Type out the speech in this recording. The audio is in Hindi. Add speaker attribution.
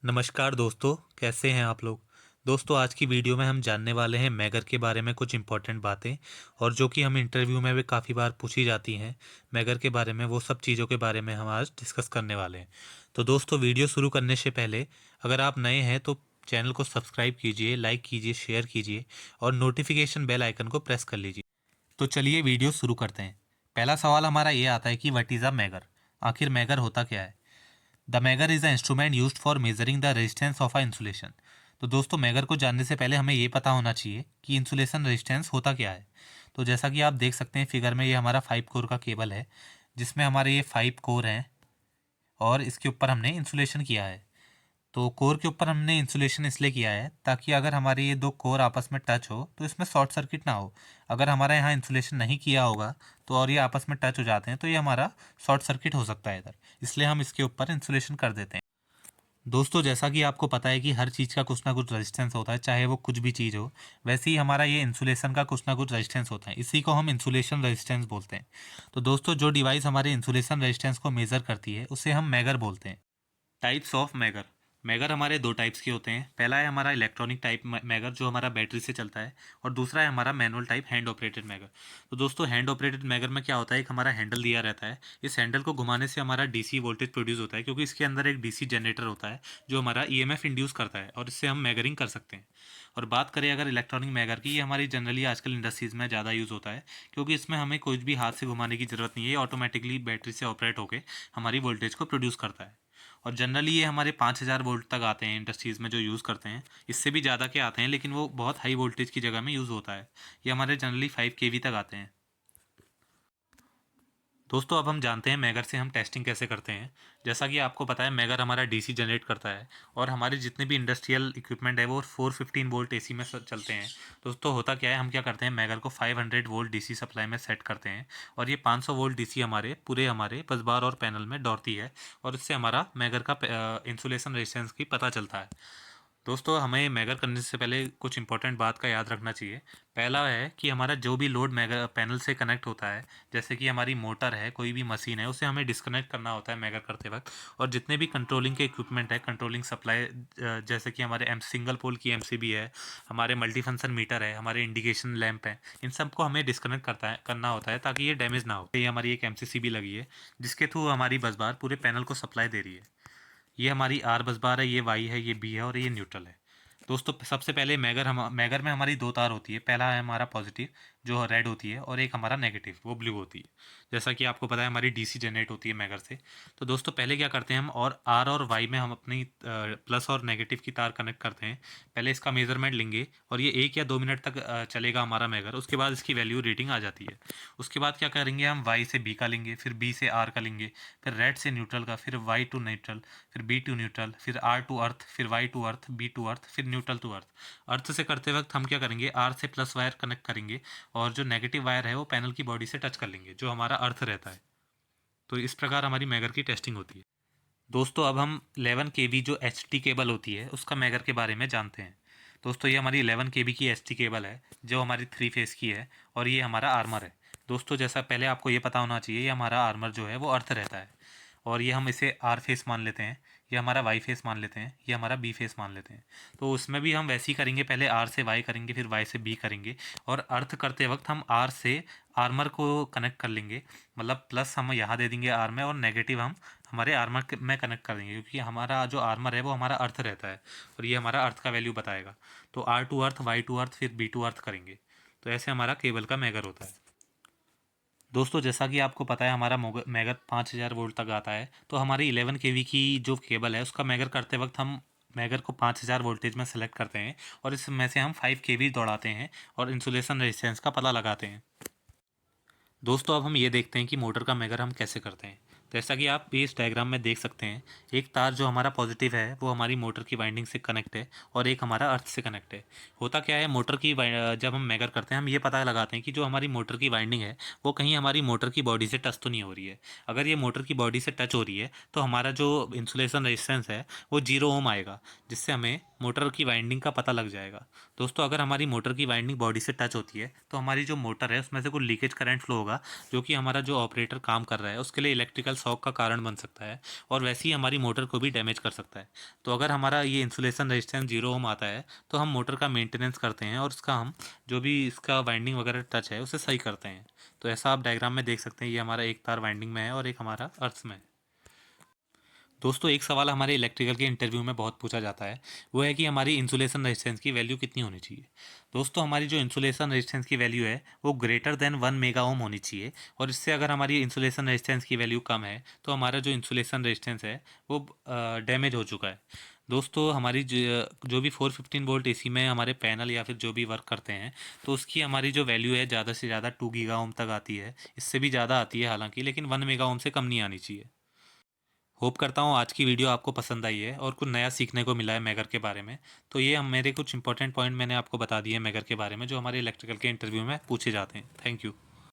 Speaker 1: नमस्कार दोस्तों, कैसे हैं आप लोग। दोस्तों, आज की वीडियो में हम जानने वाले हैं मैगर के बारे में कुछ इंपॉर्टेंट बातें, और जो कि हम इंटरव्यू में भी काफ़ी बार पूछी जाती हैं मैगर के बारे में, वो सब चीज़ों के बारे में हम आज डिस्कस करने वाले हैं। तो दोस्तों, वीडियो शुरू करने से पहले अगर आप नए हैं तो चैनल को सब्सक्राइब कीजिए, लाइक कीजिए, शेयर कीजिए और नोटिफिकेशन बेल आइकन को प्रेस कर लीजिए। तो चलिए वीडियो शुरू करते हैं। पहला सवाल हमारा ये आता है कि व्हाट इज़ अ मैगर। आखिर मैगर होता क्या है। The megger is a instrument used for measuring the resistance of a insulation. तो दोस्तों, मैगर को जानने से पहले हमें ये पता होना चाहिए कि इंसुलेशन रेजिस्टेंस होता क्या है। तो जैसा कि आप देख सकते हैं फिगर में, ये हमारा 5 कोर का केबल है, जिसमें हमारे ये 5 कोर हैं और इसके ऊपर हमने इंसुलेशन किया है। तो कोर के ऊपर हमने इंसुलेशन इसलिए किया है ताकि अगर हमारे ये दो कोर आपस में टच हो तो इसमें शॉर्ट सर्किट ना हो। अगर हमारे यहाँ इंसुलेशन नहीं किया होगा तो और ये आपस में टच हो जाते हैं तो ये हमारा शॉर्ट सर्किट हो सकता है इधर, इसलिए हम इसके ऊपर इंसुलेशन कर देते हैं। दोस्तों, जैसा कि आपको पता है कि हर चीज़ का कुछ ना कुछ रेजिस्टेंस होता है, चाहे वो कुछ भी चीज़ हो। वैसे ही हमारा ये इंसुलेशन का कुछ ना कुछ रेजिस्टेंस होता है, इसी को हम इंसुलेशन रेजिस्टेंस बोलते हैं। तो दोस्तों, जो डिवाइस हमारे इंसुलेशन रेजिस्टेंस को मेज़र करती है उसे हम मैगर बोलते हैं। Types of megger. मैगर हमारे दो टाइप्स के होते हैं। पहला है हमारा इलेक्ट्रॉनिक टाइप मैगर, जो हमारा बैटरी से चलता है, और दूसरा है हमारा manual type hand operated megger. तो दोस्तों, हैंड ऑपरेटेड मैगर में क्या होता है, एक हमारा हैंडल दिया रहता है। इस हैंडल को घुमाने से हमारा डीसी वोल्टेज प्रोड्यूस होता है, क्योंकि इसके अंदर एक डीसी जनरेटर होता है जो हमारा ईएमएफ इंड्यूस करता है, और इससे हम मैगरिंग कर सकते हैं। और बात करें अगर इलेक्ट्रॉनिक मैगर की, ये हमारी जनरली आजकल इंडस्ट्रीज़ में ज़्यादा यूज़ होता है, क्योंकि इसमें हमें कुछ भी हाथ से घुमाने की ज़रूरत नहीं है, ये ऑटोमेटिकली बैटरी से ऑपरेट होकर हमारी वोल्टेज को प्रोड्यूस करता है। और जनरली ये हमारे 5000 वोल्ट तक आते हैं इंडस्ट्रीज़ में जो यूज़ करते हैं। इससे भी ज़्यादा के आते हैं, लेकिन वो बहुत हाई वोल्टेज की जगह में यूज़ होता है। ये हमारे जनरली 5 kV तक आते हैं। दोस्तों, अब हम जानते हैं मैगर से हम टेस्टिंग कैसे करते हैं। जैसा कि आपको पता है, मैगर हमारा डीसी जनरेट करता है, और हमारे जितने भी इंडस्ट्रियल इक्विपमेंट है वो 415 वोल्ट एसी में चलते हैं। दोस्तों, होता क्या है, हम क्या करते हैं, मैगर को 500 वोल्ट डीसी सप्लाई में सेट करते हैं, और ये 500 वोल्ट डीसी हमारे पूरे हमारे बस बार और पैनल में दौड़ती है, और इससे हमारा मैगर का इंसुलेशन रेजिस्टेंस की पता चलता है। दोस्तों, हमें मैगर करने से पहले कुछ इंपॉर्टेंट बात का याद रखना चाहिए। पहला है कि हमारा जो भी लोड मैगर पैनल से कनेक्ट होता है, जैसे कि हमारी मोटर है, कोई भी मशीन है, उसे हमें डिस्कनेक्ट करना होता है मैगर करते वक्त। और जितने भी कंट्रोलिंग के इक्विपमेंट है, कंट्रोलिंग सप्लाई, जैसे कि हमारे सिंगल पोल की एमसीबी है, हमारे मल्टी फंक्शन मीटर है, हमारे इंडिकेशन लैंप है, इन सबको हमें डिस्कनेक्ट करना होता है ताकि ये डैमेज ना हो। ये हमारी एक एमसीबी लगी है जिसके थ्रू हमारी बस बार पूरे पैनल को सप्लाई दे रही है। ये हमारी आर बस बार है, ये वाई है, ये बी है, और ये न्यूट्रल है। दोस्तों, सबसे पहले मैगर में हमारी दो तार होती है। पहला है हमारा पॉजिटिव, जो रेड होती है, और एक हमारा नेगेटिव, वो ब्लू होती है। जैसा कि आपको पता है, हमारी डीसी जनरेट होती है मैगर से। तो दोस्तों, पहले क्या करते हैं हम, और आर और वाई में हम अपनी प्लस और नेगेटिव की तार कनेक्ट करते हैं। पहले इसका मेजरमेंट लेंगे, और ये 1 या 2 मिनट तक चलेगा हमारा मैगर। उसके बाद इसकी वैल्यू रीडिंग आ जाती है। उसके बाद क्या करेंगे, हम वाई से बी का लेंगे, फिर बी से आर का लेंगे, फिर रेड से न्यूट्रल का, फिर वाई टू न्यूट्रल, फिर बी टू न्यूट्रल, फिर आर टू अर्थ, फिर y to earth, b to earth, फिर न्यूट्रल टू अर्थ। अर्थ से करते वक्त हम क्या करेंगे, आर से प्लस वायर कनेक्ट करेंगे, और जो नेगेटिव वायर है वो पैनल की बॉडी से टच कर लेंगे, जो हमारा अर्थ रहता है। तो इस प्रकार हमारी मैगर की टेस्टिंग होती है। दोस्तों, अब हम 11 kV जो एच टी केबल होती है उसका मैगर के बारे में जानते हैं। दोस्तों, ये हमारी 11 kV की एच टी केबल है, जो हमारी 3 फेस की है, और ये हमारा आर्मर है। दोस्तों, जैसा पहले आपको ये पता होना चाहिए, ये हमारा आर्मर जो है वो अर्थ रहता है, और ये हम इसे आर फेस मान लेते हैं। ये हमारा वाई फेस मान लेते हैं, ये हमारा बी फेस मान लेते हैं। तो उसमें भी हम वैसे ही करेंगे, पहले आर से वाई करेंगे, फिर वाई से बी करेंगे, और अर्थ करते वक्त हम आर से आर्मर को कनेक्ट कर लेंगे। मतलब प्लस हम यहाँ दे देंगे आर में, और नेगेटिव हम हमारे आर्मर में कनेक्ट कर देंगे, क्योंकि हमारा जो आर्मर है वो हमारा अर्थ रहता है, और ये हमारा अर्थ का वैल्यू बताएगा। तो r to earth, y to earth, फिर बी टू अर्थ करेंगे। तो ऐसे हमारा केबल का मैगर होता है। दोस्तों, जैसा कि आपको पता है, हमारा मैगर 5000 वोल्ट तक आता है। तो हमारी 11 kV की जो केबल है उसका मैगर करते वक्त हम मैगर को 5000 वोल्टेज में सेलेक्ट करते हैं, और इसमें से हम 5 kV दौड़ाते हैं, और इंसुलेशन रेजिस्टेंस का पता लगाते हैं। दोस्तों, अब हम ये देखते हैं कि मोटर का मैगर हम कैसे करते हैं। तो जैसा कि आप इस डायग्राम में देख सकते हैं, एक तार जो हमारा पॉजिटिव है वो हमारी मोटर की वाइंडिंग से कनेक्ट है, और एक हमारा अर्थ से कनेक्ट है। होता क्या है, जब हम मैगर करते हैं हम ये पता लगाते हैं कि जो हमारी मोटर की वाइंडिंग है वो कहीं हमारी मोटर की बॉडी से टच तो नहीं हो रही है। अगर ये मोटर की बॉडी से टच हो रही है तो हमारा जो इंसुलेशन रेजिस्टेंस है वो 0 ओम आएगा, जिससे हमें मोटर की वाइंडिंग का पता लग जाएगा। दोस्तों अगर हमारी मोटर की वाइंडिंग बॉडी से टच होती है तो हमारी जो मोटर है उसमें से कोई लीकेज करंट फ्लो होगा, जो कि हमारा जो ऑपरेटर काम कर रहा है उसके लिए इलेक्ट्रिकल शॉक का कारण बन सकता है और वैसे ही हमारी मोटर को भी डैमेज कर सकता है। तो अगर हमारा ये इंसुलेशन रेजिस्टेंस 0 ओम आता है तो हम मोटर का मेंटेनेंस करते हैं और उसका हम जो भी इसका वाइंडिंग वगैरह टच है उसे सही करते हैं। तो ऐसा आप डायग्राम में देख सकते हैं, ये हमारा एक तार वाइंडिंग में है और एक हमारा अर्थ में है। दोस्तों एक सवाल हमारे इलेक्ट्रिकल के इंटरव्यू में बहुत पूछा जाता है, वो है कि हमारी इंसुलेशन रेजिस्टेंस की वैल्यू कितनी होनी चाहिए। दोस्तों हमारी जो इंसुलेशन रेजिस्टेंस की वैल्यू है वो ग्रेटर देन 1 मेगा ओम होनी चाहिए, और इससे अगर हमारी इंसुलेशन रेजिस्टेंस की वैल्यू कम है तो हमारा जो इंसुलेशन रेजिस्टेंस है वो डैमेज हो चुका है। दोस्तों हमारी जो भी 415 वोल्ट एसी में हमारे पैनल या फिर जो भी वर्क करते हैं तो उसकी हमारी जो वैल्यू है ज़्यादा से ज़्यादा 2 गीगा ओम तक आती है, इससे भी ज़्यादा आती है हालांकि, लेकिन 1 मेगा ओम से कम नहीं आनी चाहिए। होप करता हूँ आज की वीडियो आपको पसंद आई है और कुछ नया सीखने को मिला है मैगर के बारे में। तो ये हम मेरे कुछ इंपॉर्टेंट पॉइंट मैंने आपको बता दिए मैगर के बारे में जो हमारे इलेक्ट्रिकल के इंटरव्यू में पूछे जाते हैं। Thank you.